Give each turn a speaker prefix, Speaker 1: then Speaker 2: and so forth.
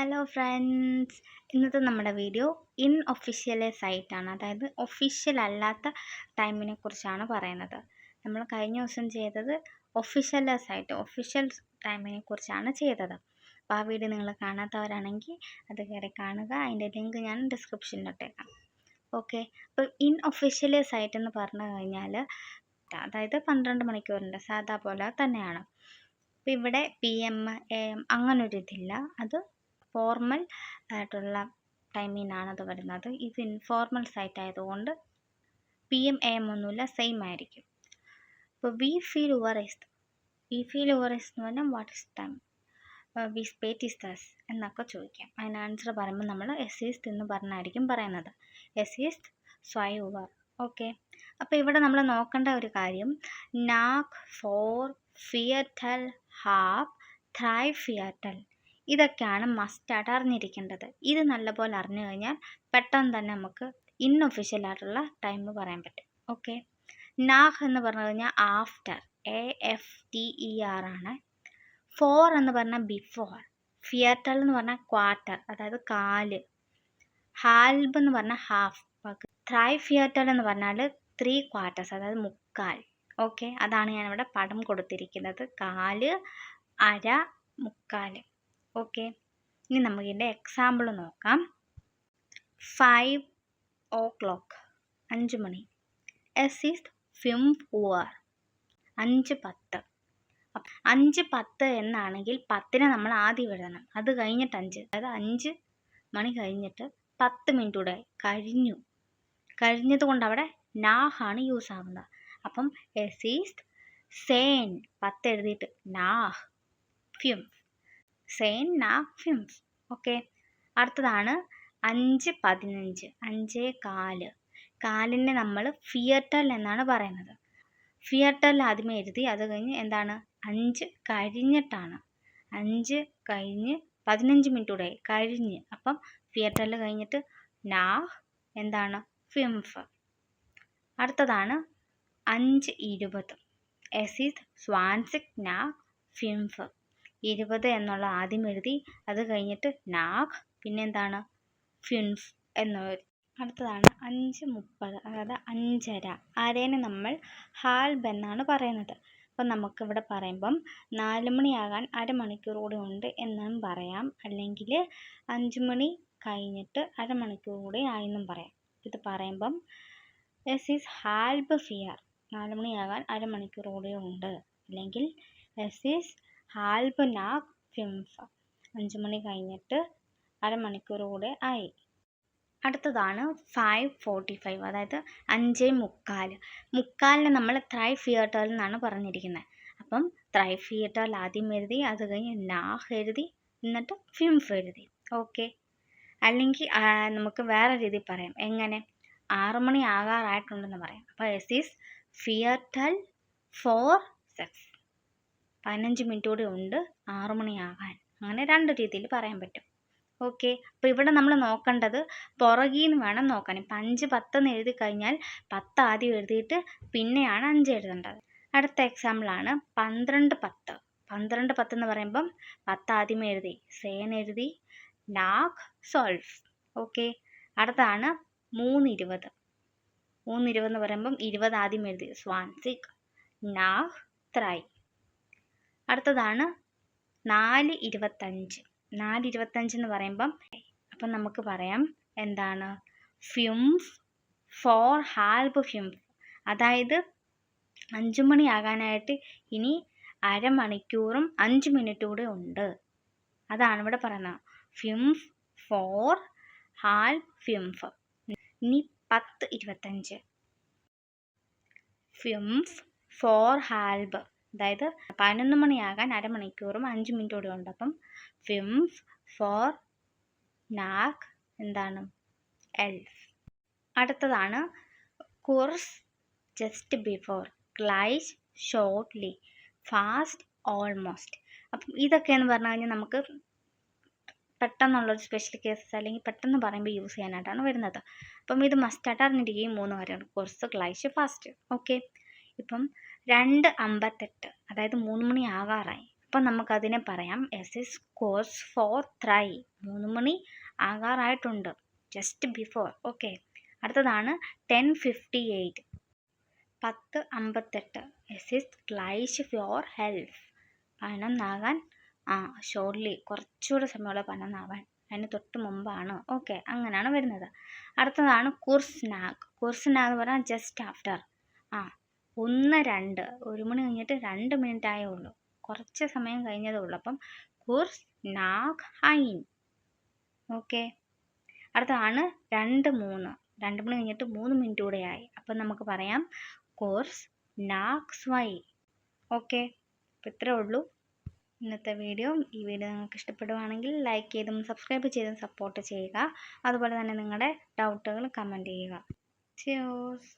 Speaker 1: Hello friends, ഇന്നത്തെ നമ്മുടെ video ഇൻഒഫീഷ്യൽ സൈറ്റാണ്. അതായത് ഒഫീഷ്യൽ അല്ലാത്ത ടൈമിനെ കുറിച്ചാണ് പറയുന്നത്. നമ്മൾ കഴിഞ്ഞ ദിവസം ചെയ്തത് ഒഫീഷ്യൽ ടൈമിനെ കുറിച്ചാണ് ചെയ്തത്. അപ്പോൾ ആ വീഡിയോ നിങ്ങൾ കാണാത്തവരാണെങ്കിൽ അത് കയറി കാണുക. അതിൻ്റെ ലിങ്ക് ഞാൻ ഡിസ്ക്രിപ്ഷനിലിട്ടേക്കാം. ഓക്കെ, അപ്പോൾ ഇൻഒഫീഷ്യൽ സൈറ്റ് എന്ന് പറഞ്ഞു കഴിഞ്ഞാൽ അതായത് 12 മണിക്കൂറിൻ്റെ സാധാ പോലെ തന്നെയാണ്. അപ്പോൾ ഇവിടെ PM AM അങ്ങനൊരിതില്ല. അത് ഫോർമൽ ആയിട്ടുള്ള ടൈമിനാണ് അത് വരുന്നത്. ഇത് ഇൻഫോർമൽ സൈറ്റ് ആയതുകൊണ്ട് PM AM ഒന്നുമില്ല, സെയിം ആയിരിക്കും. ഇപ്പോൾ വി ഫീൽ യുവർ റെസ്റ്റ് എന്ന് പറഞ്ഞാൽ what is time, we spate is thus എന്നൊക്കെ ചോദിക്കാം. അതിന് ആൻസർ പറയുമ്പോൾ നമ്മൾ എസ് എന്ന് പറഞ്ഞായിരിക്കും പറയുന്നത്. S സ്വൈ your. ഓക്കെ, അപ്പോൾ ഇവിടെ നമ്മൾ നോക്കേണ്ട ഒരു കാര്യം നാക്, ഫോർ, ഫിയർട്ടൽ, ഹാഫ്, ത്രൈ ഫിയർട്ടൽ, ഇതൊക്കെയാണ് മസ്റ്റായിട്ട് അറിഞ്ഞിരിക്കേണ്ടത്. ഇത് നല്ലപോലെ അറിഞ്ഞു കഴിഞ്ഞാൽ പെട്ടെന്ന് തന്നെ നമുക്ക് ഇൻഒഫീഷ്യൽ ആയിട്ടുള്ള ടൈം പറയാൻ പറ്റും. ഓക്കെ, നാഹ് എന്ന് പറഞ്ഞു കഴിഞ്ഞാൽ ആഫ്റ്റർ, AFTER ആണ്. ഫോർ എന്ന് പറഞ്ഞാൽ ബിഫോർ. ഫിയർട്ടൽ എന്ന് പറഞ്ഞാൽ ക്വാർട്ടർ, അതായത് കാല്. ഹാൽബ് എന്ന് പറഞ്ഞാൽ ഹാഫ്. ത്രൈ ഫിയർട്ടൽ എന്ന് പറഞ്ഞാൽ 3 ക്വാർട്ടേഴ്സ്, അതായത് മുക്കാൽ. ഓക്കെ, അതാണ് ഞാനിവിടെ പടം കൊടുത്തിരിക്കുന്നത്. കാല്, അര, മുക്കാൽ. ഓക്കെ, ഇനി നമുക്കിതിൻ്റെ എക്സാമ്പിൾ നോക്കാം. 5 o'clock 5 money. S is 5 hour 5:10. 5:10 എന്നാണെങ്കിൽ 10നെ നമ്മൾ ആദ്യം എഴുതണം. അത് കഴിഞ്ഞിട്ട് 5, അതായത് 5 മണി കഴിഞ്ഞിട്ട് 10 മിനിറ്റ് കൂടെ കഴിഞ്ഞത് കൊണ്ട് അവിടെ നാഹാണ് യൂസ് ആവുന്നത്. അപ്പം എസ് ഈസ് സേൻ 10 എഴുതിയിട്ട് നാഹ് ഫ്യൂം, സെയിൻ നാഹ് ഫ്യൂംസ്. ഓക്കെ, അടുത്തതാണ് 5:15 5:15. കാലിനെ നമ്മൾ ഫിയർട്ടൽ എന്നാണ് പറയുന്നത്. ഫിയർട്ടൽ ആദ്യമേ എഴുതി, അത് കഴിഞ്ഞ് എന്താണ് 5 കഴിഞ്ഞിട്ടാണ്. 5 കഴിഞ്ഞ് 15 മിനിറ്റ് കൂടെ കഴിഞ്ഞ്, അപ്പം ഫിയർട്ടൽ കഴിഞ്ഞിട്ട് നാഹ് എന്താണ് ഫിംഫ്. അടുത്തതാണ് 5:20. S is സ്വാൻസിക് നാഹ് ഫിംഫ്. 20 എന്നുള്ള ആദ്യം എഴുതി, അത് കഴിഞ്ഞിട്ട് നാഹ്, പിന്നെ എന്താണ് ഫിൻഫ് എന്നെഴുതി. അടുത്തതാണ് 5:30, അതായത് 5:30. അരേനെ നമ്മൾ ഹാൽബ് എന്നാണ് പറയുന്നത്. അപ്പം നമുക്കിവിടെ പറയുമ്പം 4 മണിയാകാൻ അരമണിക്കൂർ കൂടെ ഉണ്ട് എന്നും പറയാം, അല്ലെങ്കിൽ 5 മണി കഴിഞ്ഞിട്ട് അരമണിക്കൂർ കൂടെ ആയെന്നും പറയാം. ഇത് പറയുമ്പം എസ് ഈസ് ഹാൽബ് ഫിയർ, 4 മണിയാകാൻ അരമണിക്കൂർ കൂടെ ഉണ്ട്, അല്ലെങ്കിൽ എസ് ഈസ് ഹാൽബ് നാഹ് ഫിംഫ്, 5 മണി കഴിഞ്ഞിട്ട് അരമണിക്കൂർ കൂടെ ആയി. അടുത്തതാണ് 5:45, അതായത് 5:45. മുക്കാലിനെ നമ്മൾ ത്രൈ ഫിയർട്ടൽ എന്നാണ് പറഞ്ഞിരിക്കുന്നത്. അപ്പം ത്രൈ ഫിയർട്ടൽ ആദ്യം എഴുതി, അത് കഴിഞ്ഞ് നാഹ് എഴുതി, എന്നിട്ട് ഫിംഫ് എഴുതി. ഓക്കെ, അല്ലെങ്കിൽ നമുക്ക് വേറെ രീതിയിൽ പറയാം. എങ്ങനെ? 6 മണി ആകാറായിട്ടുണ്ടെന്ന് പറയാം. അപ്പോൾ എസ് ഈസ് ഫിയർട്ടൽ 4 6, 15 മിനിറ്റ് കൂടി ഉണ്ട് 6 മണിയാകാൻ. അങ്ങനെ 2 രീതിയിൽ പറയാൻ പറ്റും. ഓക്കെ, അപ്പോൾ ഇവിടെ നമ്മൾ നോക്കേണ്ടത് പുറകിൽ നിന്ന് വേണം നോക്കാൻ. ഇപ്പം 5:10 എന്ന് എഴുതി കഴിഞ്ഞാൽ 10 ആദ്യം എഴുതിയിട്ട് പിന്നെയാണ് 5 എഴുതേണ്ടത്. അടുത്ത എക്സാമ്പിളാണ് 12:10. 12:10 എന്ന് പറയുമ്പം 10 ആദ്യമേ എഴുതി, സേൻ എഴുതി, നാഹ് സോൾഫ്. ഓക്കെ, അടുത്താണ് 3:20. 3:20 എന്ന് പറയുമ്പം 20 ആദ്യം എഴുതി, സ്വാൻസിക്, നാഹ് ത്രൈ. അടുത്തതാണ് 4:25. 4:25 എന്ന് പറയുമ്പം അപ്പം നമുക്ക് പറയാം എന്താണ് ഫ്യൂംഫ് ഫോർ ഹാൽബ് ഫ്യൂംഫ്, അതായത് 5 മണിയാകാനായിട്ട് ഇനി അരമണിക്കൂറും 5 മിനിറ്റ് കൂടെ ഉണ്ട്. അതാണ് ഇവിടെ പറയുന്നത് ഫ്യൂംഫ് ഫോർ ഹാൽബ് ഫ്യൂംഫ്. ഇനി 10:25 ഫ്യൂംഫ് ഫോർ ഹാൽബ്, അതായത് 11 മണിയാകാൻ അരമണിക്കൂറും 5 മിനിറ്റ് കൂടെ ഉണ്ട്. അപ്പം ഫിംഫ് ഫോർ നാഹ് എന്താണ് എൽഫ്. അടുത്തതാണ് കുർസ് ജസ്റ്റ് ബിഫോർ, ഗ്ലൈസ് ഷോർട്ട്ലി, ഫാസ്റ്റ് ഓൾമോസ്റ്റ്. അപ്പം ഇതൊക്കെയെന്ന് പറഞ്ഞു കഴിഞ്ഞാൽ നമുക്ക് പെട്ടെന്നുള്ളൊരു സ്പെഷ്യൽ കേസസ് അല്ലെങ്കിൽ പെട്ടെന്ന് പറയുമ്പോൾ യൂസ് ചെയ്യാനായിട്ടാണ് വരുന്നത്. അപ്പം ഇത് മസ്റ്റായിട്ട് അറിഞ്ഞിരിക്കുകയും 3 കാര്യമാണ്: കുർസ്, ഗ്ലൈസ്, ഫാസ്റ്റ്. ഓക്കെ, ഇപ്പം 2:58, അതായത് 3 മണി ആകാറായി. അപ്പം നമുക്കതിനെ പറയാം എസ് ഇസ് കോഴ്സ് ഫോർ 3. 3 മണി ആകാറായിട്ടുണ്ട്. Just before. ഓക്കെ. അടുത്തതാണ് 10:58. 10:58. എസ് ഇസ് ഗ്ലൈഷ് ഫോർ ഹെൽഫ്. 11 ഷോർട്ട്ലി കുറച്ചുകൂടെ സമയമുള്ള 11 അതിന് തൊട്ട് മുമ്പാണ്. ഓക്കെ, അങ്ങനെയാണ് വരുന്നത്. അടുത്തതാണ് കുർസ്നാഗ്. കുർസ്നാഗ് എന്ന് പറഞ്ഞാൽ ജസ്റ്റ് ആഫ്റ്റർ. 1:02. 1 മണി കഴിഞ്ഞിട്ട് 2 മിനിറ്റ് ആയേ ഉള്ളൂ, കുറച്ച് സമയം കഴിഞ്ഞതേ ഉള്ളൂ. അപ്പം കുർസ്നാഗ് ഹൈൻ. ഓക്കെ. അടുത്തതാണ് 2:03. 2 മണി കഴിഞ്ഞിട്ട് 3 മിനിറ്റ് കൂടെ ആയി. അപ്പം നമുക്ക് പറയാം കോഴ്സ് നാഗ് സ്വൈ. ഓക്കെ, അപ്പം ഇത്രേ ഉള്ളൂ ഇന്നത്തെ വീഡിയോ. ഈ വീഡിയോ നിങ്ങൾക്ക് ഇഷ്ടപ്പെടുവാണെങ്കിൽ ലൈക്ക് ചെയ്തും സബ്സ്ക്രൈബ് ചെയ്തും സപ്പോർട്ട് ചെയ്യുക. അതുപോലെ തന്നെ നിങ്ങളുടെ ഡൗട്ടുകൾ കമൻറ്റ് ചെയ്യുക. ചിയേഴ്സ്.